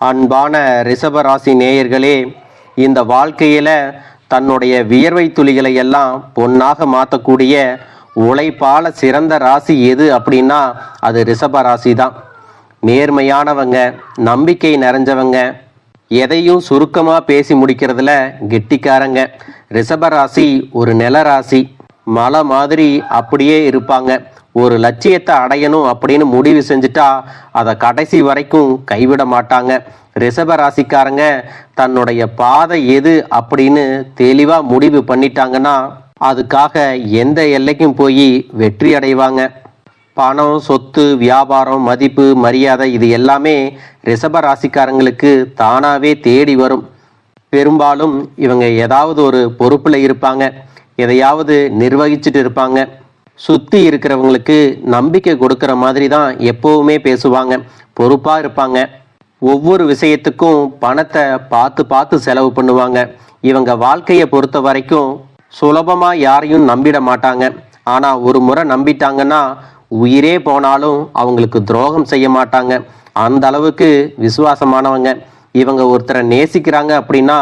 அன்பான ரிஷபராசி நேயர்களே, இந்த வாழ்க்கையில் தன்னுடைய வியர்வை துளிகளை எல்லாம் பொன்னாக மாற்றக்கூடிய உழைப்பால சிறந்த ராசி எது அப்படின்னா அது ரிஷபராசி தான். நேர்மையானவங்க, நம்பிக்கை நிறைஞ்சவங்க, எதையும் சுருக்கமாக பேசி முடிக்கிறதுல கெட்டிக்காரங்க. ரிஷபராசி ஒரு நில ராசி, மலை மாதிரி அப்படியே இருப்பாங்க. ஒரு லட்சியத்தை அடையணும் அப்படின்னு முடிவு செஞ்சுட்டா அதை கடைசி வரைக்கும் கைவிட மாட்டாங்க. ரிஷப ராசிக்காரங்க தன்னுடைய பாதை எது அப்படின்னு தெளிவாக முடிவு பண்ணிட்டாங்கன்னா அதுக்காக எந்த எல்லைக்கும் போய் வெற்றி அடைவாங்க. பணம், சொத்து, வியாபாரம், மதிப்பு, மரியாதை இது எல்லாமே ரிஷப ராசிக்காரங்களுக்கு தானாகவே தேடி வரும். பெரும்பாலும் இவங்க ஏதாவது ஒரு பொறுப்பில் இருப்பாங்க, எதையாவது நிர்வகிச்சுட்டு இருப்பாங்க. சுற்றி இருக்கிறவங்களுக்கு நம்பிக்கை கொடுக்குற மாதிரி தான் எப்போவுமே பேசுவாங்க, பொறுப்பாக இருப்பாங்க. ஒவ்வொரு விஷயத்துக்கும் பணத்தை பார்த்து பார்த்து செலவு பண்ணுவாங்க. இவங்க வாழ்க்கையை பொறுத்த வரைக்கும் சுலபமாக யாரையும் நம்பிட மாட்டாங்க. ஆனால் ஒரு முறை நம்பிட்டாங்கன்னா உயிரே போனாலும் அவங்களுக்கு துரோகம் செய்ய மாட்டாங்க. அந்த அளவுக்கு விசுவாசமானவங்க. இவங்க ஒருத்தரை நேசிக்கிறாங்க அப்படின்னா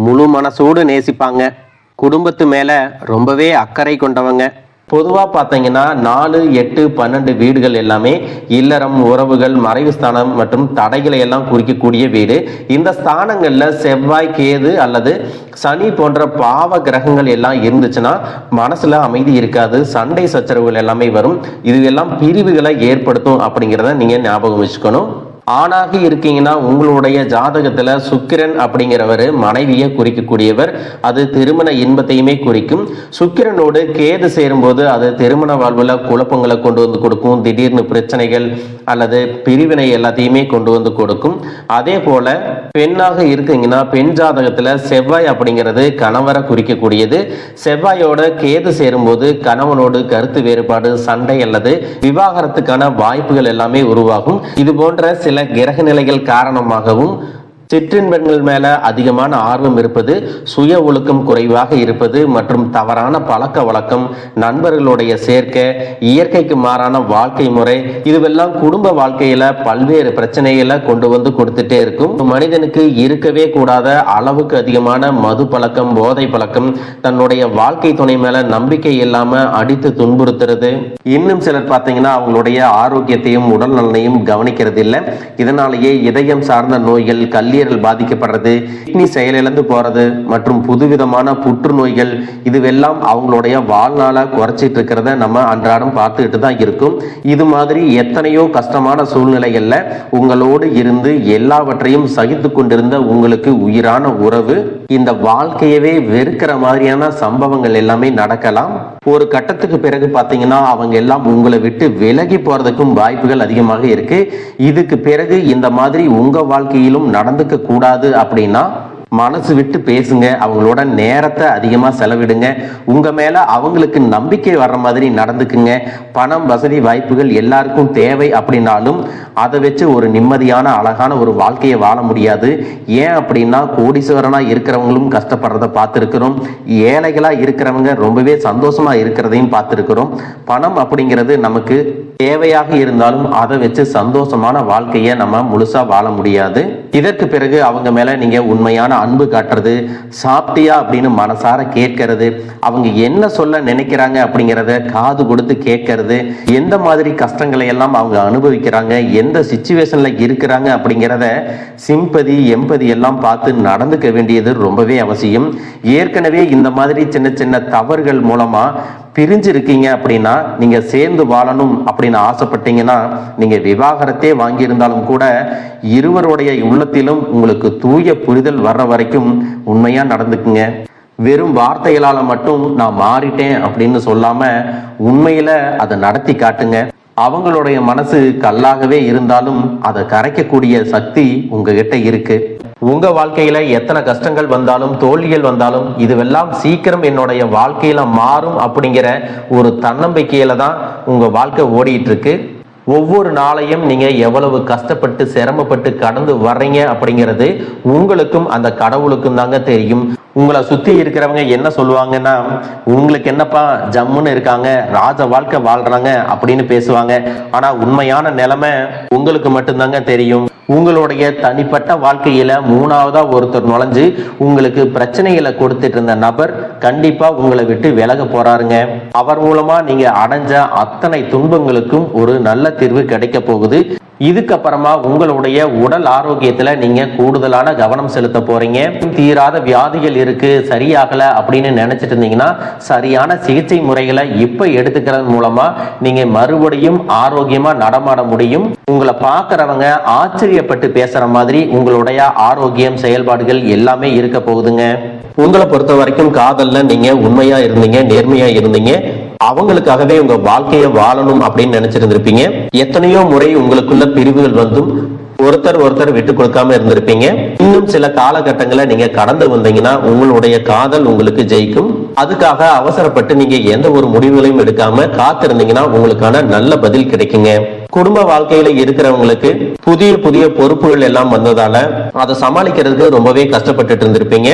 முழு மனசோடு நேசிப்பாங்க. குடும்பத்து மேலே ரொம்பவே அக்கறை கொண்டவங்க. பொதுவாக பார்த்தீங்கன்னா 4, 8, 12 வீடுகள் எல்லாமே இல்லறம், உறவுகள், மறைவு ஸ்தானம் மற்றும் தடைகளை எல்லாம் குறிக்கக்கூடிய வீடு. இந்த ஸ்தானங்களில் செவ்வாய், கேது அல்லது சனி போன்ற பாவ கிரகங்கள் எல்லாம் இருந்துச்சுன்னா மனசுல அமைதி இருக்காது, சண்டை சச்சரவுகள் எல்லாமே வரும். இது எல்லாம் பிரிவுகளை ஏற்படுத்தும் அப்படிங்கிறத நீங்க ஞாபகம் வச்சுக்கணும். ஆணாக இருக்கீங்கன்னா உங்களுடைய ஜாதகத்துல சுக்கிரன் அப்படிங்கிறவர் மனைவியை குறிக்கக்கூடியவர். அது திருமண இன்பத்தையுமே குறிக்கும். சுக்கிரனோடு கேது சேரும்போது அது திருமண வாழ்வுல குழப்பங்களை கொண்டு வந்து கொடுக்கும். திடீர்னு பிரச்சனைகள் அல்லது பிரிவினை எல்லாத்தையுமே கொண்டு வந்து கொடுக்கும். அதே போல பெண்ணாக இருக்கீங்கன்னா பெண் ஜாதகத்துல செவ்வாய் அப்படிங்கிறது கணவரை குறிக்கக்கூடியது. செவ்வாயோட கேது சேரும்போது கணவனோடு கருத்து வேறுபாடு, சண்டை அல்லது விவாகரத்துக்கான வாய்ப்புகள் எல்லாமே உருவாகும். இது போன்ற சில கிரக நிலைகள் காரணமாகவும் சிற்றின்பங்கள் மேல அதிகமான ஆர்வம் இருப்பது, சுய ஒழுக்கம் குறைவாக இருப்பது மற்றும் தவறான பழக்க வழக்கம், நண்பர்களுடைய சேர்க்கை, இயற்கைக்கு மாறான வாழ்க்கை முறை இதுவெல்லாம் குடும்ப வாழ்க்கையில பல்வேறு பிரச்சனைகளை கொண்டு வந்து கொடுத்துட்டே இருக்கும். மனிதனுக்கு இருக்கவே கூடாத அளவுக்கு அதிகமான மது பழக்கம், போதை பழக்கம், தன்னுடைய வாழ்க்கை துணை மேல நம்பிக்கை இல்லாம அடித்து துன்புறுத்துறது. இன்னும் சிலர் பார்த்தீங்கன்னா அவங்களுடைய ஆரோக்கியத்தையும் உடல் நலனையும் கவனிக்கிறது இல்லை. இதனாலேயே இதயம் சார்ந்த நோய்கள், கல்லீரல் பாதிக்கப்படுறது, கிட்னி செயலிழந்து போறது மற்றும் புதுவிதமான புற்றுநோய்கள் இதுவெல்லாம் அவங்களுடைய வாழ்நாளை குறைச்சிட்டு இருக்கிறத நம்ம அன்றாடம் பார்த்துக்கிட்டு தான் இருக்கும். இது மாதிரி எத்தனையோ கஷ்டமான சூழ்நிலைகள்ல உங்களோடு இருந்து எல்லாவற்றையும் சகித்து கொண்டிருந்த உங்களுக்கு உயிரான உறவு இந்த வாழ்க்கையவே வெறுக்கிற மாதிரியான சம்பவங்கள் எல்லாமே நடக்கலாம். ஒரு கட்டத்துக்கு பிறகு பார்த்தீங்கன்னா அவங்க எல்லாம் உங்களை விட்டு விலகி போறதுக்கும் வாய்ப்புகள் அதிகமாக இருக்கு. இதுக்கு பிறகு இந்த மாதிரி உங்க வாழ்க்கையிலும் நடந்துக்க கூடாது அப்படின்னா மனசு விட்டு பேசுங்க, அவங்களோட நேரத்தை அதிகமாக செலவிடுங்க, உங்க மேல அவங்களுக்கு நம்பிக்கை வர்ற மாதிரி நடந்துக்குங்க. பணம், வசதி, வாய்ப்புகள் எல்லாருக்கும் தேவை அப்படின்னாலும் அதை வச்சு ஒரு நிம்மதியான அழகான ஒரு வாழ்க்கையை வாழ முடியாது. ஏன் அப்படின்னா கோடீஸ்வரனா இருக்கிறவங்களும் கஷ்டப்படுறத பார்த்துருக்கிறோம், ஏழைகளா இருக்கிறவங்க ரொம்பவே சந்தோஷமா இருக்கிறதையும் பார்த்துருக்கிறோம். பணம் அப்படிங்கிறது நமக்கு தேவையாக இருந்தாலும் அதை வச்சு சந்தோஷமான வாழ்க்கையை நம்ம முழுசா வாழ முடியாது. இதற்கு பிறகு அவங்க மேல நீங்க உண்மையான அன்பு காட்டுறது, சாப்பிட்டியா அப்படின்னு மனசார கேட்கறது, அவங்க என்ன சொல்ல நினைக்கிறாங்க அப்படிங்கிறத காது கொடுத்து கேட்கறது, எந்த மாதிரி கஷ்டங்களை எல்லாம் அவங்க அனுபவிக்கிறாங்க, எந்த சிச்சுவேஷன்ல இருக்கிறாங்க அப்படிங்கிறத சிம்பதி, எம்பதி எல்லாம் பார்த்து நடந்துக்க வேண்டியது ரொம்பவே அவசியம். ஏற்கனவே இந்த மாதிரி சின்ன சின்ன தவறுகள் மூலமா பிரிஞ்சிருக்கீங்க அப்படின்னா நீங்க சேர்ந்து வாழணும் அப்படின்னு ஆசைப்பட்டீங்கன்னா நீங்க விவாகரத்தே வாங்கியிருந்தாலும் கூட இருவருடைய உள்ளத்திலும் உங்களுக்கு தூய புரிதல் வர்ற வரைக்கும் உண்மையா நடந்துக்குங்க. வெறும் வார்த்தைகளால மட்டும் நான் மாறிட்டேன் அப்படின்னு சொல்லாம உண்மையில அதை நடத்தி காட்டுங்க. அவங்களுடைய மனசு கல்லாகவே இருந்தாலும் அதை கரைக்கக்கூடிய சக்தி உங்ககிட்ட இருக்கு. உங்க வாழ்க்கையில எத்தனை கஷ்டங்கள் வந்தாலும், தோல்விகள் வந்தாலும் இதுவெல்லாம் சீக்கிரம் என்னுடைய வாழ்க்கையில மாறும் அப்படிங்கிற ஒரு தன்னம்பிக்கையில தான் உங்க வாழ்க்கை ஓடிட்டு இருக்கு. ஒவ்வொரு நாளையும் நீங்க எவ்வளவு கஷ்டப்பட்டு சிரமப்பட்டு கடந்து வர்றீங்க அப்படிங்கிறது உங்களுக்கும் அந்த கடவுளுக்கும் தாங்க தெரியும். உங்களை சுத்தி இருக்கிறவங்க என்ன சொல்லுவாங்கன்னா, உங்களுக்கு என்னப்பா ஜம்முன்னு இருக்காங்க, ராஜ வாழ்க்கை வாழ்றாங்க அப்படின்னு பேசுவாங்க. ஆனா உண்மையான நிலைமை உங்களுக்கு மட்டும்தாங்க தெரியும். உங்களுடைய தனிப்பட்ட வாழ்க்கையில மூணாவதா ஒருத்தர் நுழைஞ்சு உங்களுக்கு பிரச்சனைகளை கொடுத்துட்டு இருந்த நபர் கண்டிப்பா உங்களை விட்டு விலக போறாருங்க. அவர் மூலமா நீங்க அடைஞ்ச அத்தனை துன்பங்களுக்கும் ஒரு நல்ல தீர்வு கிடைக்க போகுது. இதுக்கப்புறமா உங்களுடைய உடல் ஆரோக்கியத்துல நீங்க கூடுதலான கவனம் செலுத்த போறீங்க. தீராத வியாதிகள் இருக்கு, சரியாகல அப்படின்னு நினைச்சிட்டு இருந்தீங்கன்னா சரியான சிகிச்சை முறைகளை இப்ப எடுத்துக்கிறது மூலமா நீங்க மறுபடியும் ஆரோக்கியமா நடமாட முடியும். உங்களை பார்க்கறவங்க ஆச்சரியப்பட்டு பேசுற மாதிரி உங்களுடைய ஆரோக்கியம் செயல்பாடுகள் எல்லாமே இருக்க போகுதுங்க. உங்களை பொறுத்த வரைக்கும் காதல்ல நீங்க உண்மையா இருந்தீங்க, நேர்மையா இருந்தீங்க. அவங்களுக்காகவே உங்க வாழ்க்கையை வாழணும் அப்படின்னு நினைச்சிருந்திருப்பீங்க. எத்தனையோ முறை உங்களுக்குள்ள பிரிவுகள் வந்தும் ஒருத்தர் விட்டு கொடுக்காம இருந்திருப்பீங்க. இன்னும் சில காலகட்டங்களை நீங்க கடந்து வந்தீங்கன்னா உங்களுடைய காதல் உங்களுக்கு ஜெயிக்கும். அதுக்காக அவசரப்பட்டு நீங்க எந்த ஒரு முடிவுகளையும் எடுக்காம காத்திருந்தீங்கன்னா உங்களுக்கான நல்ல பதில் கிடைக்குங்க. குடும்ப வாழ்க்கையில இருக்கிறவங்களுக்கு புதிய பொறுப்புகள் எல்லாம் வந்ததால அதை சமாளிக்கிறதுக்கு ரொம்பவே கஷ்டப்பட்டு இருந்திருப்பீங்க.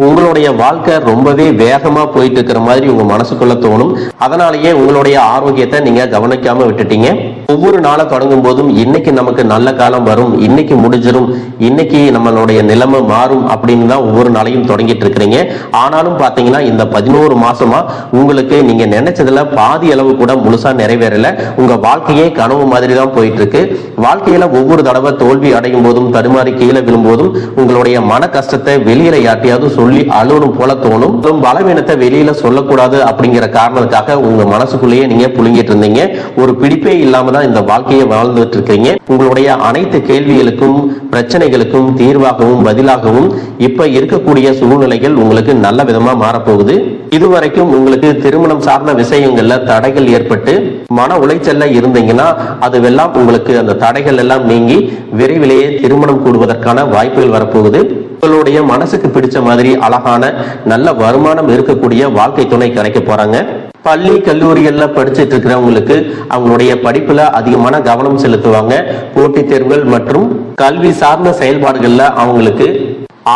உங்களுடைய வாழ்க்கை ரொம்பவே வேகமா போயிட்டு இருக்கிற மாதிரி உங்க மனசுக்குள்ள தோணும். அதனாலேயே உங்களுடைய ஆரோக்கியத்தை நீங்க கவனிக்காம விட்டுட்டீங்க. ஒவ்வொரு நாளை தொடங்கும் போதும் இன்னைக்கு நமக்கு நல்ல காலம் வரும், இன்னைக்கு முடிஞ்சிடும், இன்னைக்கு நம்மளுடைய நிலைமை மாறும் அப்படின்னு தான் ஒவ்வொரு நாளையும் தொடங்கிட்டு இருக்கிறீங்க. ஆனாலும் பாத்தீங்கன்னா இந்த 11 மாசமா உங்களுக்கு நீங்க நினைச்சதுல பாதி அளவு கூட முழுசா நிறைவேறல. உங்க வாழ்க்கையே கனவு மாதிரி தான் போயிட்டு இருக்கு. வாழ்க்கையில ஒவ்வொரு தடவை தோல்வி அடையும் போதும் தடுமாறி கீழே விழும்போதும் உங்களுடைய மன கஷ்டத்தை வெளியில யார்ட்டையாவது சொல்லி அழுவணும் போல தோணும். பலவீனத்தை வெளியில சொல்லக்கூடாது அப்படிங்கிற காரணத்துக்காக உங்க மனசுக்குள்ளேயே நீங்க புழுங்கிட்டு இருந்தீங்க. ஒரு பிடிப்பே இல்லாம தான் இந்த வாழ்க்கையை வாழ்ந்துட்டு இருக்கீங்க. உங்களுடைய அனைத்து கேள்விகளுக்கும் பிரச்சனைகளுக்கும் தீர்வாகவும் பதிலாகவும் இப்ப இருக்கக்கூடிய சூழ்நிலைகள் உங்களுக்கு நல்ல விதமா மாறப்போகுது. இதுவரைக்கும் உங்களுக்கு திருமணம் சார்ந்த விஷயங்கள்ல தடைகள் ஏற்பட்டு மன உளைச்சல்ல இருந்தீங்கன்னா அதுவெல்லாம் உங்களுக்கு அந்த தடைகள் எல்லாம் நீங்கி விரைவிலேயே திருமணம் கூடுவதற்கான வாய்ப்புகள் வரப்போகுது. உங்களுடைய மனசுக்கு பிடிச்ச மாதிரி அழகான நல்ல வருமானம் இருக்கக்கூடிய வாழ்க்கை துணை கிடைக்க போறாங்க. பள்ளி கல்லூரிகள்ல படிச்சுட்டு இருக்கிறவங்களுக்கு அவங்களுடைய படிப்புல அதிகமான கவனம் செலுத்துவாங்க. போட்டித் தேர்வுகள் மற்றும் கல்வி சார்ந்த செயல்பாடுகள்ல அவங்களுக்கு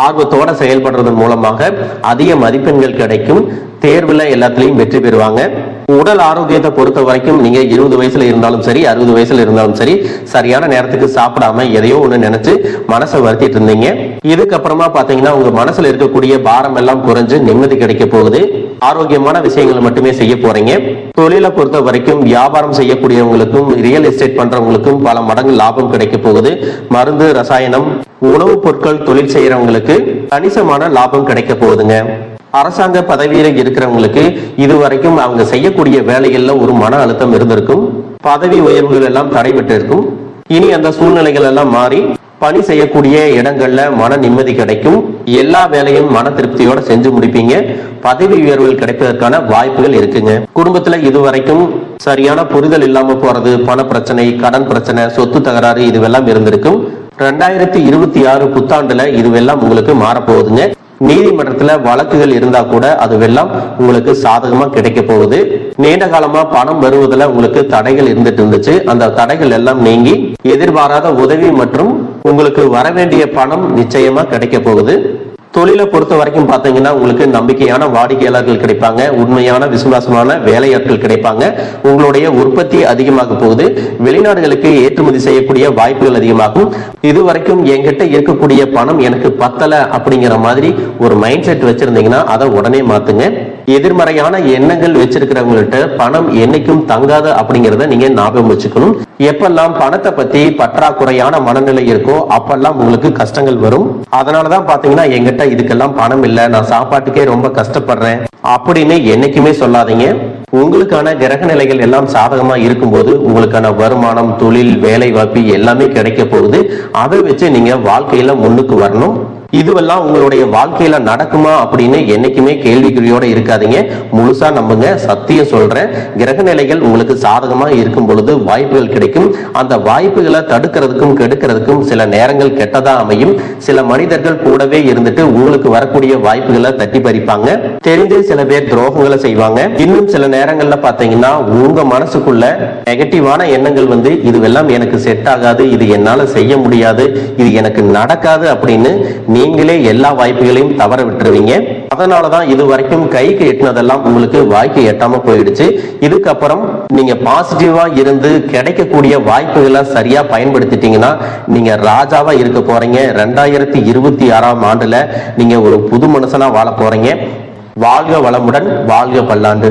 ஆர்வத்தோட செயல்படுறதன் மூலமாக அதிக மதிப்பெண்கள் கிடைக்கும். தேர்வுல எல்லாத்துலயும் வெற்றி பெறுவாங்க. உடல் ஆரோக்கியத்தை பொறுத்த வரைக்கும் நீங்க 20 வயசுல இருந்தாலும் சரி 60 வயசுல இருந்தாலும் சரி சரியான நேரத்துக்கு சாப்பிடாம எதையோ ஒண்ணு நினைச்சு மனசை வருத்திட்டு இருந்தீங்க. இதுக்கப்புறமா பாத்தீங்கன்னா உங்க மனசுல இருக்கக்கூடிய பாரம் எல்லாம் குறைஞ்சு நிம்மதி கிடைக்க போகுது. ஆரோக்கியமான விஷயங்களை மட்டுமே செய்ய போறீங்க. தொழிலை பொறுத்த வரைக்கும் வியாபாரம் செய்யக்கூடியவங்களுக்கும் ரியல் எஸ்டேட் பண்றவங்களுக்கும் பல மடங்கு லாபம் கிடைக்க போகுது. மருந்து ரசாயனம் உணவுப் பொருட்கள் தொழில் செய்யறவங்களுக்கு கணிசமான லாபம் கிடைக்க போகுதுங்க. அரசாங்க பதவியில இருக்கிறவங்களுக்கு இதுவரைக்கும் அவங்க செய்யக்கூடிய வேலைகள்ல ஒரு மன அழுத்தம் இருந்திருக்கும். பதவி உயர்வுகள் எல்லாம் தடைபட்டு இருக்கும். இனி அந்த சூழ்நிலைகள் எல்லாம் மாறி பணி செய்யக்கூடிய இடங்கள்ல மன நிம்மதி கிடைக்கும். எல்லா வேலையும் மன திருப்தியோட செஞ்சு முடிப்பீங்க. பதவி உயர்வுகள் கிடைப்பதற்கான வாய்ப்புகள் இருக்குங்க. குடும்பத்துல இதுவரைக்கும் சரியான புரிதல் இல்லாம போறது, பண பிரச்சனை, கடன் பிரச்சனை, சொத்து தகராறு இதுவெல்லாம் இருந்திருக்கும். 2026 புத்தாண்டுல இதுவெல்லாம் உங்களுக்கு மாறப்போகுதுங்க. நீதிமன்றத்துல வழக்குகள் இருந்தா கூட அதுவெல்லாம் உங்களுக்கு சாதகமா கிடைக்க போகுது. நீண்ட காலமா பணம் வருவதில் உங்களுக்கு தடைகள் இருந்துட்டு இருந்துச்சு. அந்த தடைகள் எல்லாம் நீங்கி எதிர்பாராத உதவி மற்றும் உங்களுக்கு வர வேண்டிய பணம் நிச்சயமா கிடைக்க போகுது. தொழிலை பொறுத்த வரைக்கும் பாத்தீங்கன்னா உங்களுக்கு நம்பிக்கையான வாடிக்கையாளர்கள் கிடைப்பாங்க. உண்மையான விசுவாசமான வேலையாட்கள் கிடைப்பாங்க. உங்களுடைய உற்பத்தி அதிகமாக போகுது. வெளிநாடுகளுக்கு ஏற்றுமதி செய்யக்கூடிய வாய்ப்புகள் அதிகமாகும். இதுவரைக்கும் என்கிட்ட இருக்கக்கூடிய பணம் எனக்கு பத்தல அப்படிங்கிற மாதிரி ஒரு மைண்ட் செட் வச்சிருந்தீங்கன்னா அதை உடனே மாத்துங்க. எதிர்மறையான எண்ணங்கள் வச்சிருக்கிறவங்கள்ட்ட பணம் என்னைக்கும் தங்காது அப்படிங்கிறத நீங்க ஞாபகம் வச்சுக்கணும். எப்பெல்லாம் பணத்தை பத்தி பற்றாக்குறையான மனநிலை இருக்கோ அப்பெல்லாம் உங்களுக்கு கஷ்டங்கள் வரும். அதனாலதான் பாத்தீங்கன்னா என்கிட்ட இதுக்கெல்லாம் பணம் இல்ல, நான் சாப்பாட்டுக்கே ரொம்ப கஷ்டப்படுறேன் அப்படின்னு என்னைக்குமே சொல்லாதீங்க. உங்களுக்கான கிரக நிலைகள் எல்லாம் சாதகமா இருக்கும்போது உங்களுக்கான வருமானம், தொழில், வேலை வாய்ப்பு எல்லாமே கிடைக்க போகுது. அதை வச்சு நீங்க வாழ்க்கையில முன்னுக்கு வரணும். இதுவெல்லாம் உங்களுடைய வாழ்க்கையில நடக்குமா அப்படின்னு என்னைக்குமே கேள்விக்குறியோட இருக்காதீங்க. முழுசா நம்புங்க. சத்தியம் சொல்றேன், கிரக நிலைகள் உங்களுக்கு சாதகமா இருக்கும் பொழுது வாய்ப்புகள் கிடைக்கும். அந்த வாய்ப்புகளை தடுக்கிறதுக்கும் கெடுக்கிறதுக்கும் சில நேரங்கள் கெட்டதா அமையும். சில மனிதர்கள் கூடவே இருந்துட்டு உங்களுக்கு வரக்கூடிய வாய்ப்புகளை தட்டி பறிப்பாங்க. தெரிஞ்சே சில பேர் துரோகங்களை செய்வாங்க. இன்னும் சில நேரங்கள்ல பாத்தீங்கன்னா உங்க மனசுக்குள்ள நெகட்டிவான எண்ணங்கள் வந்து இதுவெல்லாம் எனக்கு செட் ஆகாது, இது என்னால செய்ய முடியாது, இது எனக்கு நடக்காது அப்படின்னு நீங்களே எல்லா வாய்ப்புகளையும் தவற விட்டுருவீங்க. அதனாலதான் இது வரைக்கும் கைக்கு எட்டினதெல்லாம் உங்களுக்கு வாய்க்கு எட்டாம போயிடுச்சு. இதுக்கப்புறம் நீங்க பாசிட்டிவா இருந்து கிடைக்கக்கூடிய வாய்ப்புகளை சரியா பயன்படுத்திட்டீங்கன்னா நீங்க ராஜாவா இருக்க போறீங்க. 2026ஆம் ஆண்டுல நீங்க ஒரு புது மனுஷனா வாழ போறீங்க. வாழ்க வளமுடன், வாழ்க பல்லாண்டு.